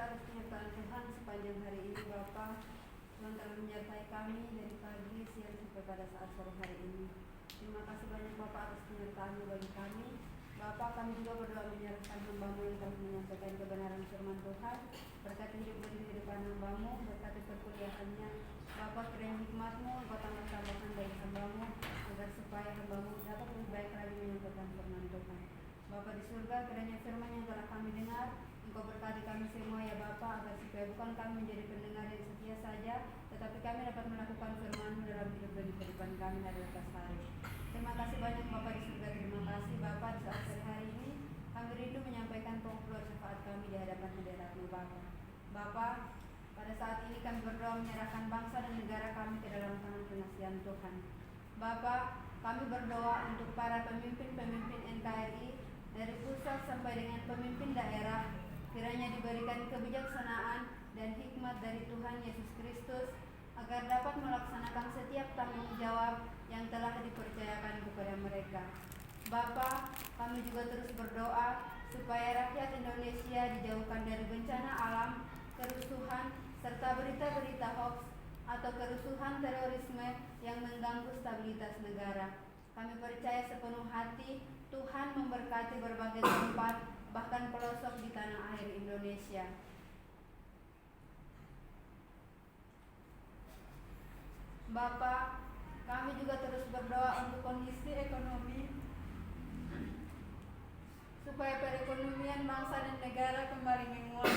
atas penyertaan Tuhan sepanjang hari ini Bapa. Tuhan telah menyertai kami dari pagi, siang sampai pada saat sore hari ini. Terima kasih banyak Bapa atas penyertaan-Mu bagi kami. Bapa, kami juga berdoa menyerahkan hamba-Mu yang telah menyampaikan kebenaran firman Tuhan. Berkati hidup dan kehidupan hamba-Mu, berkati perkuliahannya. Bapa, kiranya hikmat-Mu Engkau tambah-tambahkan bagi hamba-Mu, agar supaya hamba-Mu dapat lebih baik lagi menyampaikan firman Tuhan. Bapa di surga, kiranya firman yang telah kami dengar, Engkau berkati kami semua ya Bapa, agar supaya bukan kami menjadi pendengar yang setia saja, tetapi kami dapat melakukan firman-Mu dalam hidup dan kehidupan kami hari atas hari. Terima kasih banyak Bapa di surga, terima kasih Bapa di saat hari ini kami rindu menyampaikan pokok syafaat kami di hadapan hadirat-Mu Bapa. Bapa, pada saat ini kami berdoa menyerahkan bangsa dan negara kami ke dalam tangan pengasihan Tuhan. Bapa, kami berdoa untuk para pemimpin-pemimpin NKRI dari pusat sampai dengan pemimpin daerah, kiranya diberikan kebijaksanaan dan hikmat dari Tuhan Yesus Kristus agar dapat melaksanakan setiap tanggung jawab yang telah dipercayakan kepada mereka. Bapa, kami juga terus berdoa supaya rakyat Indonesia dijauhkan dari bencana alam, kerusuhan, serta berita-berita hoax atau kerusuhan terorisme yang mengganggu stabilitas negara. Kami percaya sepenuh hati Tuhan memberkati berbagai tempat, bahkan pelosok di tanah air Indonesia. Bapa, kami juga terus berdoa untuk kondisi ekonomi supaya perekonomian bangsa dan negara kembali menguat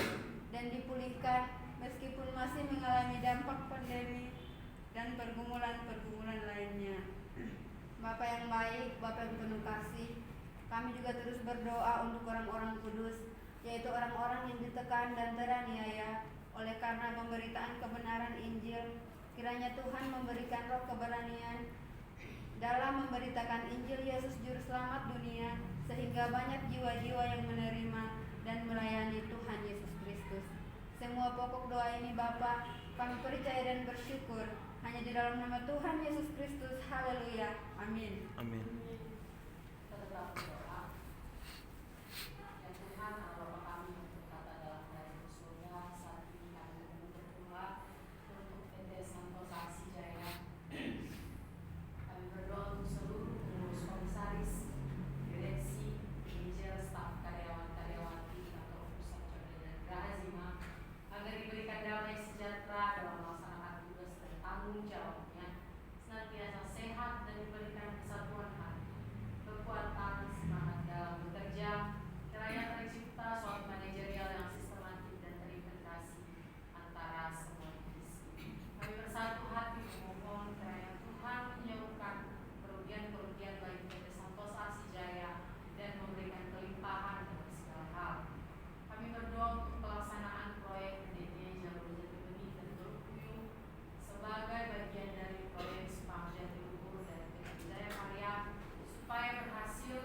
dan dipulihkan meskipun masih mengalami dampak pandemi dan pergumulan-pergumulan lainnya. Bapa yang baik, Bapa yang penuh kasih, kami juga terus berdoa untuk orang-orang kudus, yaitu orang-orang yang ditekan dan teraniaya oleh karena pemberitaan kebenaran Injil. Kiranya Tuhan memberikan roh keberanian dalam memberitakan Injil Yesus Juru Selamat dunia, sehingga banyak jiwa-jiwa yang menerima dan melayani Tuhan Yesus Kristus. Semua pokok doa ini Bapa, kami percaya dan bersyukur hanya di dalam nama Tuhan Yesus Kristus. Haleluya. Amin. Amin. Tetaplah berdoa. Ya Tuhan, Allah kami berkata dalam ayat surga, saat ini kami berdoa untuk PT Santosa Asijaya. Kami berdoa untuk seluruh pengurus komisaris, direksi, manajer, staf, karyawan-karyawati atau pusat kerja dan Grazima, agar diberikan damai sejahtera dalam melaksanakan tugas dan tanggung jawabnya, senantiasa sehat dan diberikan kesatuan hati, kekuatan, semangat dalam bekerja, kiranya tercipta suatu manajerial yang sistematis dan terintegrasi antara semua divisi. Kami bersatu hati memohon kiranya Tuhan menyembuhkan kerugian-kerugian bagi PT Santosa Asijaya dan memberikan kelimpahan dalam segala hal. Kami berdoa untuk pelaksanaan proyek PDT Jalur Jati Bening dan Teluk Puyuh sebagai bagian dari proyek Spam Jati Luhur dan PT Jaya Karya supaya berhasil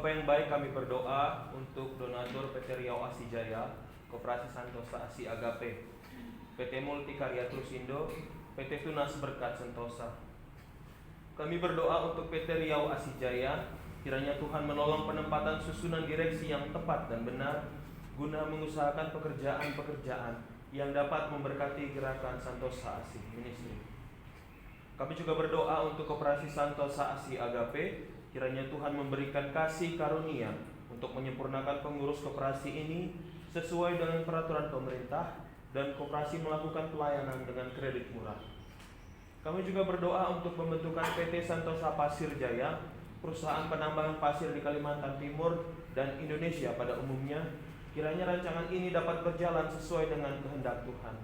Bapa yang baik, kami berdoa untuk donatur PT Riau Asijaya, Koperasi Santosa Asi Agape, PT Multikarya Trusindo, PT Tunas Berkat Sentosa. Kami berdoa untuk PT Riau Asijaya, kiranya Tuhan menolong penempatan susunan direksi yang tepat dan benar guna mengusahakan pekerjaan-pekerjaan yang dapat memberkati gerakan Santosa Asi Ministry. Kami juga berdoa untuk Koperasi Santosa Asi Agape, kiranya Tuhan memberikan kasih karunia untuk menyempurnakan pengurus koperasi ini sesuai dengan peraturan pemerintah dan koperasi melakukan pelayanan dengan kredit murah. Kami juga berdoa untuk pembentukan PT Santosa Pasir Jaya, perusahaan penambangan pasir di Kalimantan Timur dan Indonesia pada umumnya. Kiranya rancangan ini dapat berjalan sesuai dengan kehendak Tuhan.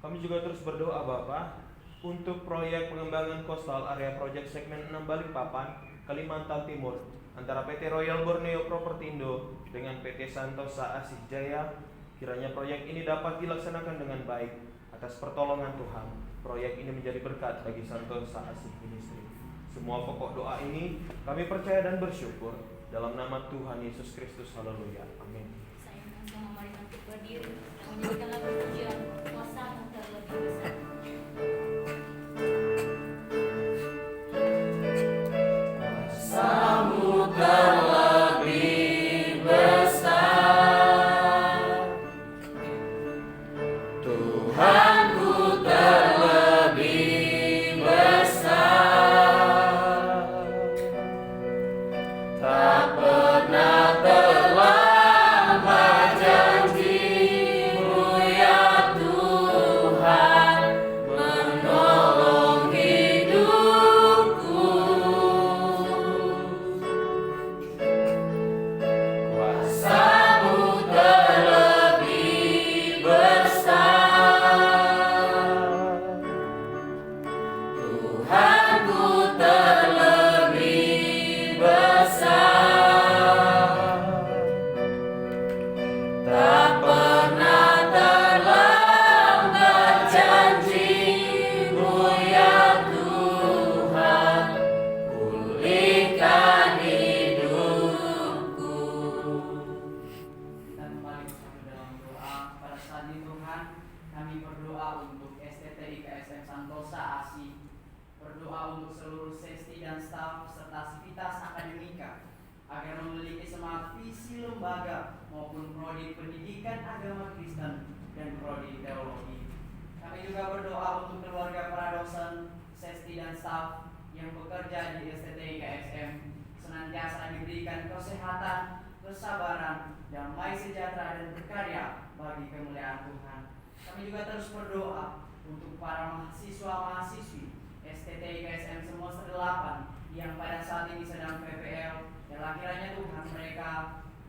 Kami juga terus berdoa Bapa untuk proyek pengembangan Coastal Area Project Segmen 6 Balikpapan, Kalimantan Timur antara PT Royal Borneo Propertindo dengan PT Santosa Asih Jaya. Kiranya proyek ini dapat dilaksanakan dengan baik atas pertolongan Tuhan. Proyek ini menjadi berkat bagi Santosa Asih Ministry. Semua pokok doa ini kami percaya dan bersyukur dalam nama Tuhan Yesus Kristus. Haleluya. Amin. Saya langsung memberikan untuk berdiri dan menyanyikan lagu pujian Kuasa-Mu terlebih besar. Kuasa-Mu terlebih besar, Tuhanku terlebih besar, tak pernah terlambat janji-Mu ya Tuhan, menolong hidupku. Kuasa-Mu terlebih besar, Tuhanku terlebih besar, tak pernah terlambat janji-Mu ya Tuhan, pulihkan hidupku. Kita kembali bersama dalam doa. Pada saat ini Tuhan, kami berdoa untuk STTI KSM Santosa ASI, berdoa untuk seluruh sesti dan staf serta sivitas akademika agar memiliki semangat visi lembaga maupun prodi pendidikan agama Kristen dan prodi teologi. Kami juga berdoa untuk keluarga para dosen, sesti dan staf yang bekerja di STTI KSM senantiasa diberikan kesehatan, kesabaran, damai sejahtera dan berkarya bagi kemuliaan Tuhan. Kami juga terus berdoa untuk para mahasiswa-mahasiswi STTI KSM semester 8 yang pada saat ini sedang PPL, dan kiranya Tuhan mereka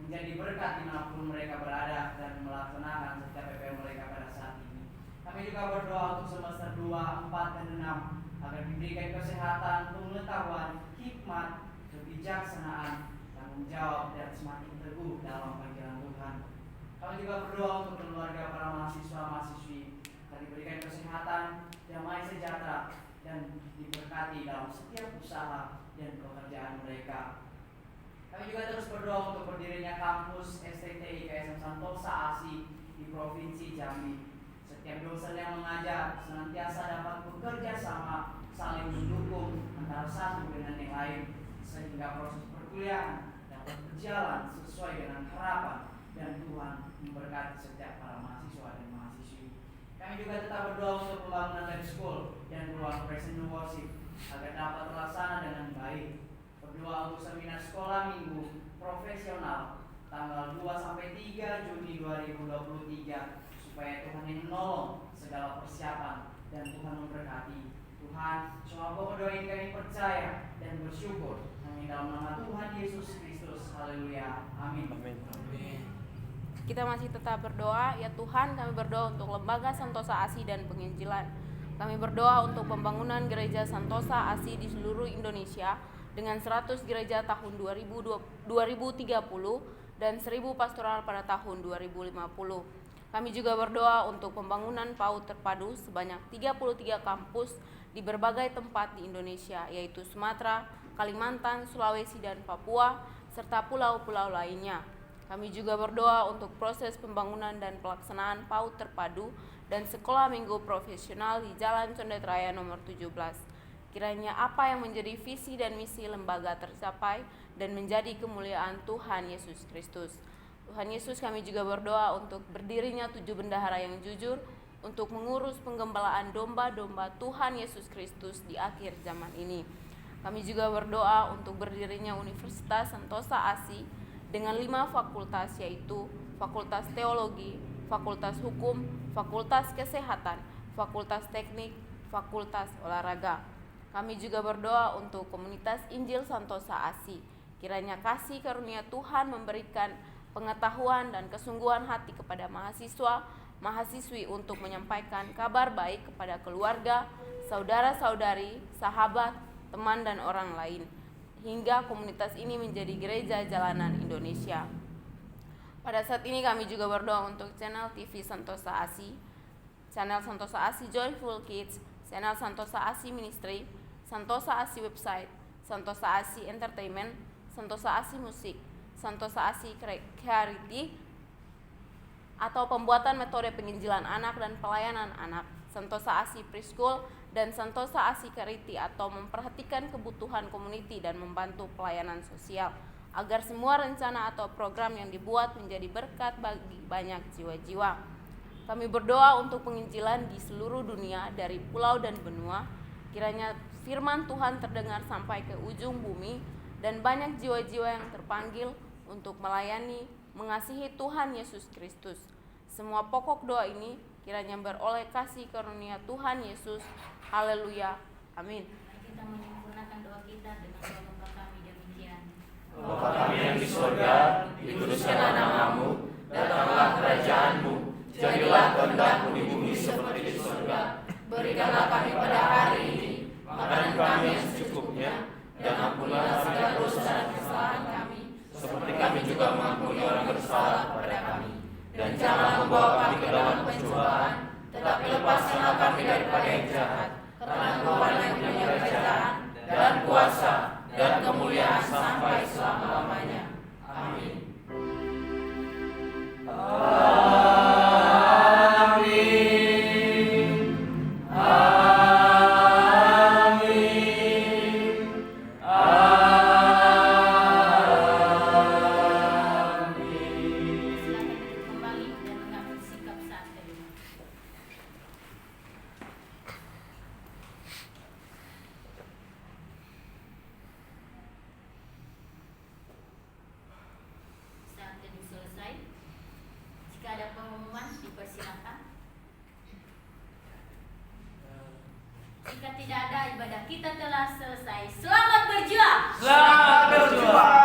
menjadi berkat dimanapun mereka berada dan melaksanakan setiap PPL mereka pada saat ini. Kami juga berdoa untuk semester 2, 4, dan 6 agar diberikan kesehatan, pengetahuan, hikmat, kebijaksanaan, tanggung jawab, dan semakin teguh dalam panggilan Tuhan. Kami juga berdoa untuk keluarga para mahasiswa-mahasiswi agar diberikan kesehatan, damai sejahtera, dan diberkati dalam setiap usaha dan pekerjaan mereka. Kami juga terus berdoa untuk berdirinya kampus STTI KSM Santosa ASI di Provinsi Jambi. Setiap dosen yang mengajar senantiasa dapat bekerja sama, saling mendukung antara satu dengan yang lain, sehingga proses perkuliahan dapat berjalan sesuai dengan harapan dan Tuhan memberkati setiap para mahasiswa dan mahasiswi. Kami juga tetap berdoa untuk pembangunan lab school dan ruang praise and worship agar dapat terlaksana dengan baik. Berdoa untuk seminar sekolah minggu profesional tanggal 2-3 Juni 2023 supaya Tuhan yang menolong segala persiapan dan Tuhan memberkati. Tuhan, semua pokok doa ini kami percaya dan bersyukur hanya dalam nama Tuhan Yesus Kristus. Haleluya. Amin. Amin. Kita masih tetap berdoa, ya Tuhan, kami berdoa untuk Lembaga Santosa ASI dan penginjilan. Kami berdoa untuk pembangunan gereja Santosa ASI di seluruh Indonesia dengan 100 gereja tahun 2030 dan 1000 pastoral pada tahun 2050. Kami juga berdoa untuk pembangunan PAUD terpadu sebanyak 33 kampus di berbagai tempat di Indonesia, yaitu Sumatera, Kalimantan, Sulawesi, dan Papua, serta pulau-pulau lainnya. Kami juga berdoa untuk proses pembangunan dan pelaksanaan PAUD terpadu dan sekolah minggu profesional di Jalan Condet Raya nomor 17. Kiranya apa yang menjadi visi dan misi lembaga tercapai dan menjadi kemuliaan Tuhan Yesus Kristus. Tuhan Yesus, kami juga berdoa untuk berdirinya 7 bendahara yang jujur untuk mengurus penggembalaan domba-domba Tuhan Yesus Kristus di akhir zaman ini. Kami juga berdoa untuk berdirinya Universitas Sentosa ASI dengan 5 fakultas, yaitu Fakultas Teologi, Fakultas Hukum, Fakultas Kesehatan, Fakultas Teknik, Fakultas Olahraga. Kami juga berdoa untuk komunitas Injil Sentosa ASI. Kiranya kasih karunia Tuhan memberikan pengetahuan dan kesungguhan hati kepada mahasiswa, mahasiswi untuk menyampaikan kabar baik kepada keluarga, saudara-saudari, sahabat, teman, dan orang lain, hingga komunitas ini menjadi gereja jalanan Indonesia. Pada saat ini kami juga berdoa untuk channel TV Sentosa ASI, channel Sentosa ASI Joyful Kids, channel Sentosa ASI Ministry, Sentosa ASI Website, Sentosa ASI Entertainment, Sentosa ASI Musik, Sentosa ASI Charity, atau pembuatan metode penginjilan anak dan pelayanan anak, Sentosa ASI Preschool, dan Sentosa ASI Charity, atau memperhatikan kebutuhan community dan membantu pelayanan sosial, agar semua rencana atau program yang dibuat menjadi berkat bagi banyak jiwa-jiwa. Kami berdoa untuk penginjilan di seluruh dunia dari pulau dan benua. Kiranya firman Tuhan terdengar sampai ke ujung bumi dan banyak jiwa-jiwa yang terpanggil untuk melayani, mengasihi Tuhan Yesus Kristus. Semua pokok doa ini kiranya beroleh kasih karunia Tuhan Yesus. Haleluya. Amin. Mari kita menyempurnakan doa kita dengan doa Bapa kami demikian. Bapa kami yang di surga, dikuduskanlah namamu, datanglah kerajaanmu, jadilah kehendak-Mu di bumi seperti di surga. Berikanlah kami pada hari ini makanan kami yang secukupnya, dan ampunilah segala dosa dan kesalahan kami, seperti kami juga mengampuni orang bersalah kepada kami. Dan janganlah membawa kami ke dalam pencobaan, tetapi lepaskanlah kami daripada yang jahat. Karena Tuhan yang punya kerajaan dan kuasa dan kemuliaan sampai selama-lamanya. Amin. Jika tidak ada, ibadah kita telah selesai. Selamat berjuang. Selamat berjuang.